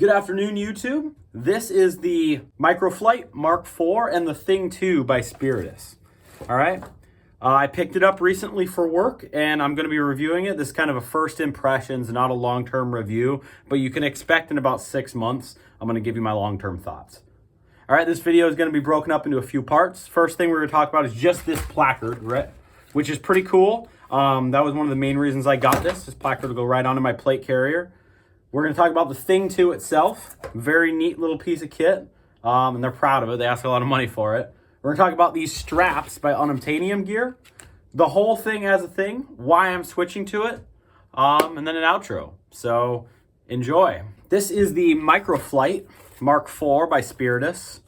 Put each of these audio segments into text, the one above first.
Good afternoon, YouTube. This is the Microflight Mark IV and the Thing 2 by Spiritus. All right. I picked it up recently for work and I'm going to be reviewing it. This is kind of a first impressions, not a long-term review, but you can expect in about 6 months, I'm going to give you my long-term thoughts. All right, this video is going to be broken up into a few parts. First thing we're going to talk about is just this placard, right, which is pretty cool. That was one of the main reasons I got this. This placard will go right onto my plate carrier. We're going to talk about the Thing 2 itself. Very neat little piece of kit, and they're proud of it. They ask a lot of money for it. We're going to talk about these straps by UNOBTAINAIUM gear, the whole thing as a thing, why I'm switching to it, and then an outro. So enjoy. This is the Microflight Mark IV by Spiritus.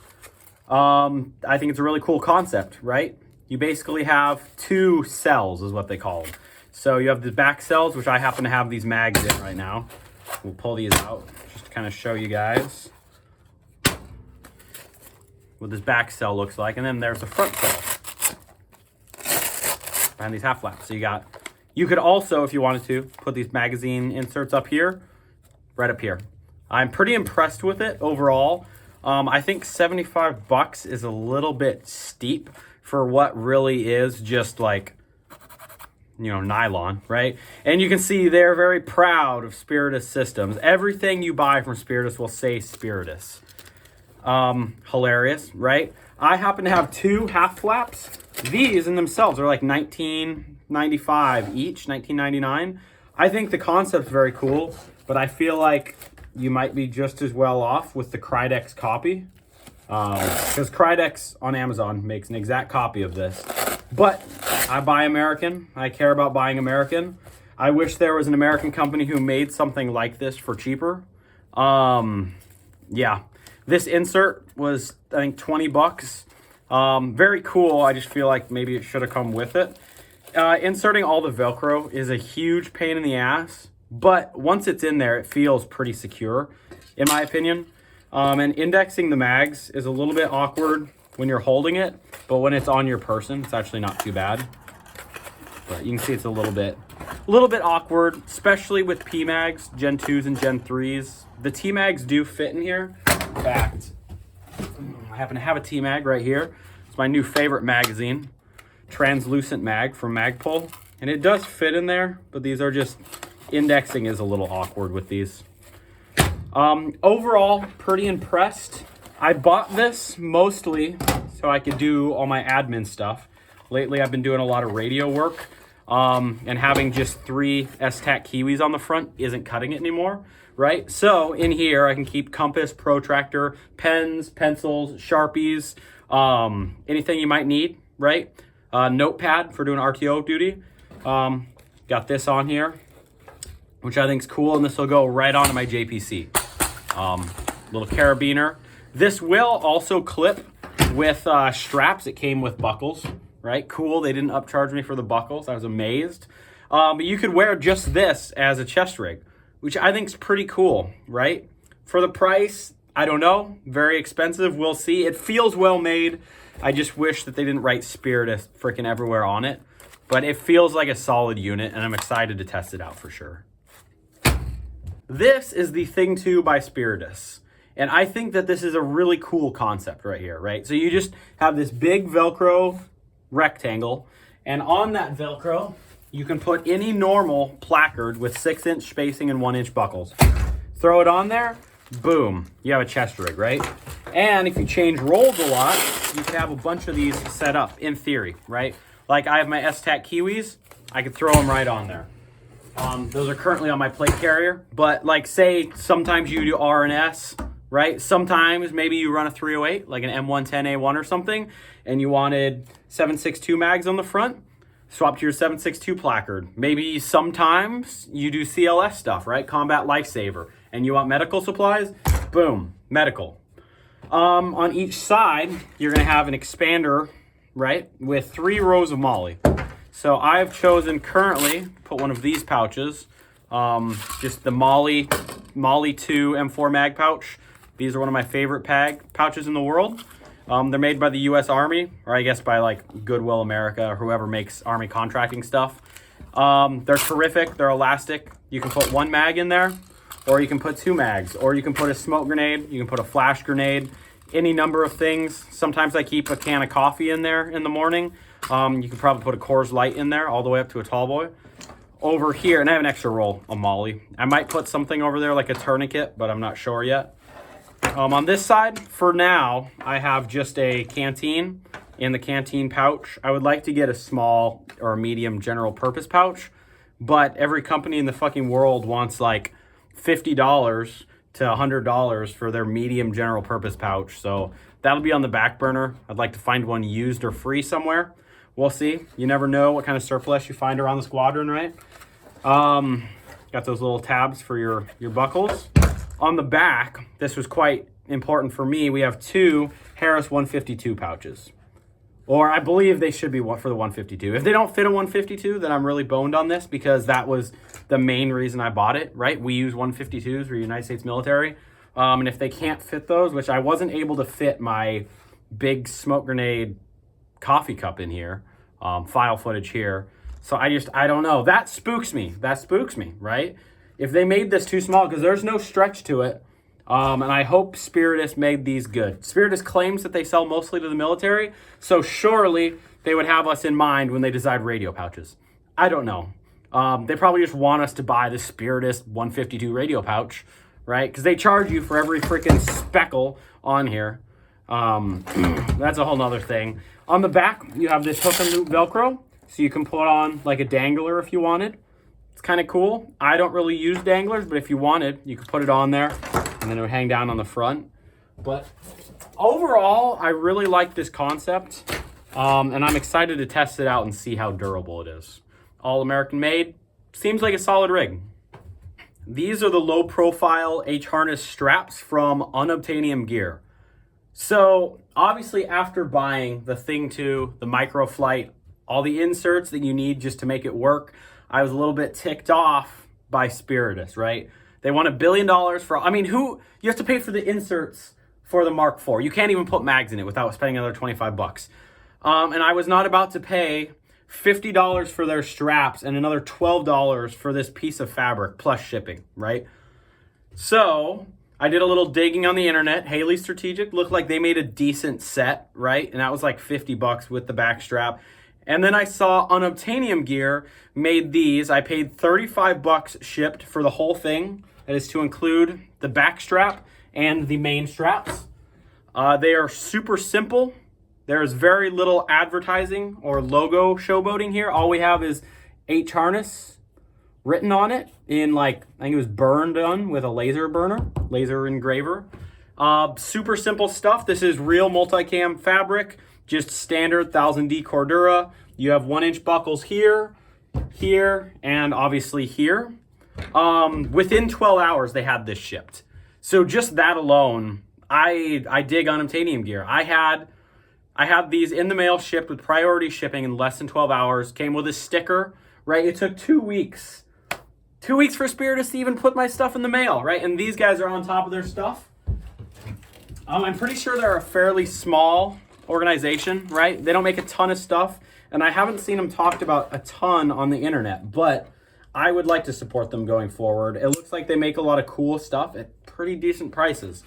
I think it's a really cool concept, right? You basically have two cells is what they call them. So you have the back cells, which I happen to have these mags in right now. We'll pull these out just to kind of show you guys what this back cell looks like. And then there's the front cell behind these half flaps. So you could also, if you wanted to, put these magazine inserts up here, right up here. I'm pretty impressed with it overall. I think 75 bucks is a little bit steep for what really is just like, you know, nylon, right? And you can see they're very proud of Spiritus systems. Everything you buy from Spiritus will say Spiritus. Hilarious, right? I happen to have two half flaps. These in themselves are like $19.95 each, $19.99. I think the concept's very cool, but I feel like you might be just as well off with the Krydex copy. Because Krydex on Amazon makes an exact copy of this. But I buy American. I care about buying American. I wish there was an American company who made something like this for cheaper. Yeah. This insert was, I think, 20 bucks. Very cool. I just feel like maybe it should have come with it. Inserting all the Velcro is a huge pain in the ass. But once it's in there, it feels pretty secure, in my opinion. And indexing the mags is a little bit awkward when you're holding it, but when it's on your person, it's actually not too bad. But you can see it's a little bit awkward, especially with P-mags, Gen 2s and Gen 3s. The T-mags do fit in here. In fact, I happen to have a T-mag right here. It's my new favorite magazine, translucent mag from Magpul. And it does fit in there, but these are just, indexing is a little awkward with these. Overall, pretty impressed. I bought this mostly so I could do all my admin stuff. Lately, I've been doing a lot of radio work, and having just 3 S-Tac Kiwis on the front isn't cutting it anymore, right? So in here, I can keep compass, protractor, pens, pencils, Sharpies, anything you might need, right? Notepad for doing RTO duty. Got this on here, which I think is cool, and this will go right onto my JPC. Little carabiner. This will also clip with straps. It came with buckles, right? Cool. They didn't upcharge me for the buckles. I was amazed. But you could wear just this as a chest rig, which I think is pretty cool, right? For the price, I don't know. Very expensive. We'll see. It feels well made. I just wish that they didn't write Spiritus freaking everywhere on it. But it feels like a solid unit, and I'm excited to test it out for sure. This is the Thing 2 by Spiritus. And I think that this is a really cool concept right here, right? So you just have this big Velcro rectangle, and on that Velcro, you can put any normal placard with 6-inch spacing and 1-inch buckles. Throw it on there, boom, you have a chest rig, right? And if you change rolls a lot, you can have a bunch of these set up in theory, right? Like I have my S-Tac Kiwis, I could throw them right on there. Those are currently on my plate carrier, but like say sometimes you do R and S, right? Sometimes maybe you run a 308, like an M110A1 or something, and you wanted 7.62 mags on the front, swap to your 7.62 placard. Maybe sometimes you do CLS stuff, right? Combat Lifesaver, and you want medical supplies, boom, medical. On each side, you're gonna have an expander, right? With 3 rows of MOLLE. So I've chosen currently, put one of these pouches, just the MOLLE 2 M4 mag pouch. These are one of my favorite pouches in the world. They're made by the US Army, or I guess by like Goodwill America or whoever makes Army contracting stuff. They're terrific, they're elastic. You can put 1 mag in there, or you can put 2 mags, or you can put a smoke grenade, you can put a flash grenade, any number of things. Sometimes I keep a can of coffee in there in the morning. You can probably put a Coors Light in there all the way up to a tall boy. Over here, and I have an extra roll of Molly. I might put something over there like a tourniquet, but I'm not sure yet. On this side, for now, I have just a canteen in the canteen pouch. I would like to get a small or a medium general purpose pouch, but every company in the fucking world wants like $50 to $100 for their medium general purpose pouch. So that'll be on the back burner. I'd like to find one used or free somewhere. We'll see. You never know what kind of surplus you find around the squadron, right? Got those little tabs for your buckles. On the back, this was quite important for me. We have 2 Harris 152 pouches. Or I believe they should be for the 152. If they don't fit a 152, then I'm really boned on this, because that was the main reason I bought it, right? We use 152s for the United States military. And if they can't fit those, which I wasn't able to fit my big smoke grenade coffee cup in here, file footage here. So I don't know. That spooks me, right? If they made this too small, because there's no stretch to it. And I hope Spiritus made these good. Spiritus claims that they sell mostly to the military, so surely they would have us in mind when they design radio pouches. I don't know. They probably just want us to buy the Spiritus 152 radio pouch, right? Because they charge you for every freaking speckle on here. That's a whole nother thing. On the back, you have this hook and loop Velcro, so you can put on like a dangler if you wanted. It's kind of cool. I don't really use danglers, but if you wanted, you could put it on there, and then it would hang down on the front. But overall, I really like this concept, and I'm excited to test it out and see how durable it is. All American made, seems like a solid rig. These are the low profile H harness straps from UNOBTAINAIUM Gear. So obviously after buying the Thing 2, the Microflight, all the inserts that you need just to make it work, I was a little bit ticked off by Spiritus, right? They want $1 billion for, I mean, you have to pay for the inserts for the Mark IV. You can't even put mags in it without spending another 25 bucks. And I was not about to pay $50 for their straps and another $12 for this piece of fabric plus shipping, right? So I did a little digging on the internet. Haley Strategic looked like they made a decent set, right? And that was like 50 bucks with the back strap. And then I saw UNOBTAINAIUM Gear made these. I paid 35 bucks shipped for the whole thing. That is to include the back strap and the main straps. They are super simple. There's very little advertising or logo showboating here. All we have is H harness written on it in like, I think it was burned on with a laser burner, laser engraver. Super simple stuff. This is real multicam fabric, just standard 1000D Cordura. You have 1-inch buckles here, here, and obviously here. Within 12 hours, they had this shipped. So just that alone, I dig UNOBTAINAIUM Gear. I had these in the mail shipped with priority shipping in less than 12 hours. Came with a sticker, right? It took 2 weeks. 2 weeks for Spiritus to even put my stuff in the mail, right? And these guys are on top of their stuff. I'm pretty sure they're a fairly small organization, right? They don't make a ton of stuff, and I haven't seen them talked about a ton on the internet, but I would like to support them going forward. It looks like they make a lot of cool stuff at pretty decent prices,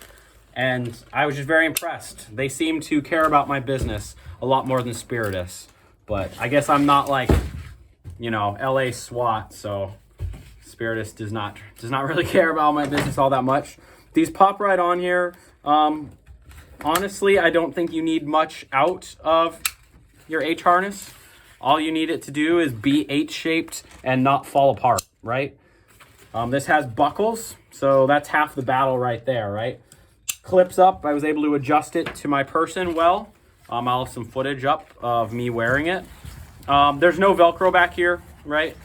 and I was just very impressed. They seem to care about my business a lot more than Spiritus, but I guess I'm not like, you know, LA SWAT, so Spiritus does not really care about my business all that much. These pop right on here. Honestly, I don't think you need much out of your H harness. All you need it to do is be H-shaped and not fall apart, right? This has buckles, so that's half the battle right there, right? Clips up. I was able to adjust it to my person well. I'll have some footage up of me wearing it. There's no Velcro back here, right?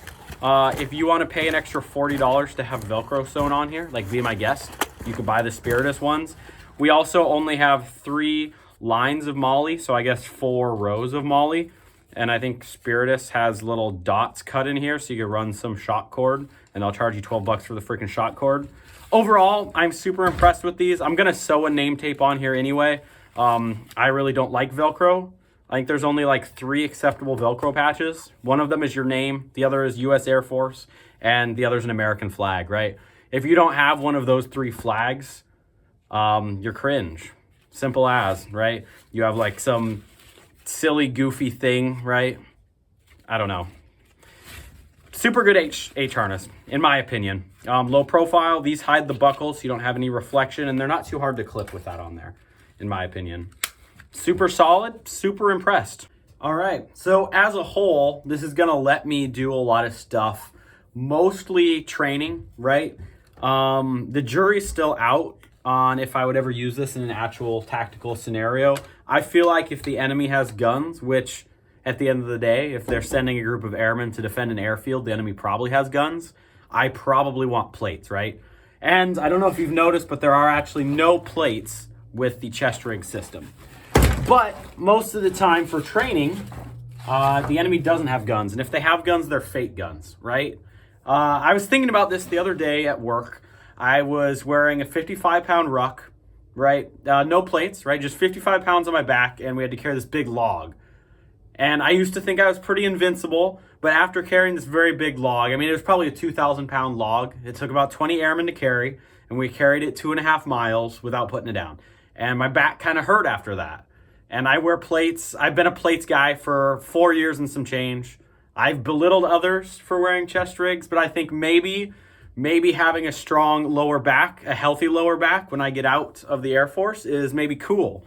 If you want to pay an extra $40 to have Velcro sewn on here, like be my guest, you could buy the Spiritus ones. We also only have 3 lines of Molly, so I guess 4 rows of Molly. And I think Spiritus has little dots cut in here, so you could run some shock cord, and they'll charge you 12 bucks for the freaking shock cord. Overall, I'm super impressed with these. I'm going to sew a name tape on here anyway. I really don't like Velcro. I think there's only like 3 acceptable Velcro patches. One of them is your name, the other is U.S. Air Force, and the other is an American flag, right? If you don't have one of those 3 flags, you're cringe. Simple as, right? You have like some silly, goofy thing, right? I don't know. Super good H harness, in my opinion. Low profile, these hide the buckle so you don't have any reflection, and they're not too hard to clip with that on there, in my opinion. Super solid, super impressed. All right, so as a whole, this is gonna let me do a lot of stuff, mostly training, right? The jury's still out on if I would ever use this in an actual tactical scenario. I feel like if the enemy has guns, which at the end of the day, if they're sending a group of airmen to defend an airfield, the enemy probably has guns. I probably want plates, right? And I don't know if you've noticed, but there are actually no plates with the chest rig system. But most of the time for training, the enemy doesn't have guns. And if they have guns, they're fake guns, right? I was thinking about this the other day at work. I was wearing a 55-pound ruck, right? No plates, right? Just 55 pounds on my back, and we had to carry this big log. And I used to think I was pretty invincible, but after carrying this very big log, I mean, it was probably a 2,000-pound log. It took about 20 airmen to carry, and we carried it 2.5 miles without putting it down. And my back kind of hurt after that. And I wear plates. I've been a plates guy for 4 years and some change. I've belittled others for wearing chest rigs, but I think maybe having a strong lower back, a healthy lower back when I get out of the Air Force is maybe cool.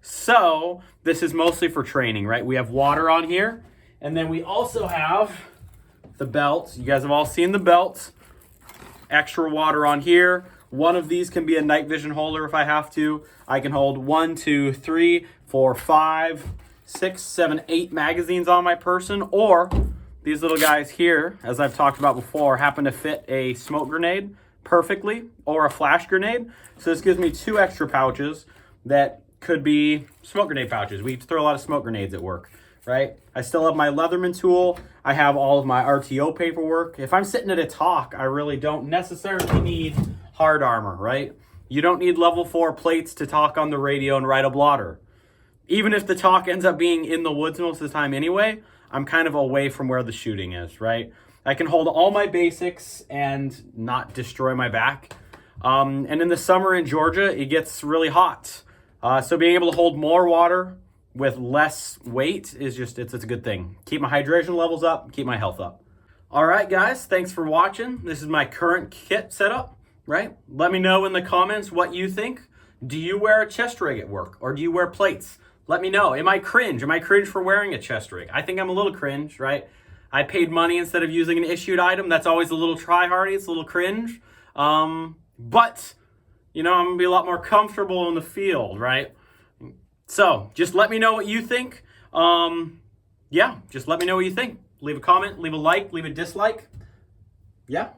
So this is mostly for training, right? We have water on here, and then we also have the belts. You guys have all seen the belts. Extra water on here. One of these can be a night vision holder if I have to. I can hold 1, 2, 3, 4, 5, 6, 7, 8 magazines on my person, or these little guys here, as I've talked about before, happen to fit a smoke grenade perfectly, or a flash grenade. So this gives me 2 extra pouches that could be smoke grenade pouches. We throw a lot of smoke grenades at work, right? I still have my Leatherman tool. I have all of my RTO paperwork. If I'm sitting at a talk, I really don't necessarily need hard armor, right? You don't need level 4 plates to talk on the radio and write a blotter. Even if the talk ends up being in the woods most of the time anyway, I'm kind of away from where the shooting is, right? I can hold all my basics and not destroy my back. And in the summer in Georgia, it gets really hot. So being able to hold more water with less weight is just, it's a good thing. Keep my hydration levels up, keep my health up. All right, guys, thanks for watching. This is my current kit setup, right? Let me know in the comments what you think. Do you wear a chest rig at work, or do you wear plates? Let me know. Am I cringe? Am I cringe for wearing a chest rig? I think I'm a little cringe, right? I paid money instead of using an issued item. That's always a little try-hardy. It's a little cringe. But you know, I'm going to be a lot more comfortable in the field, right? So just let me know what you think. Yeah, just let me know what you think. Leave a comment, leave a like, leave a dislike. Yeah.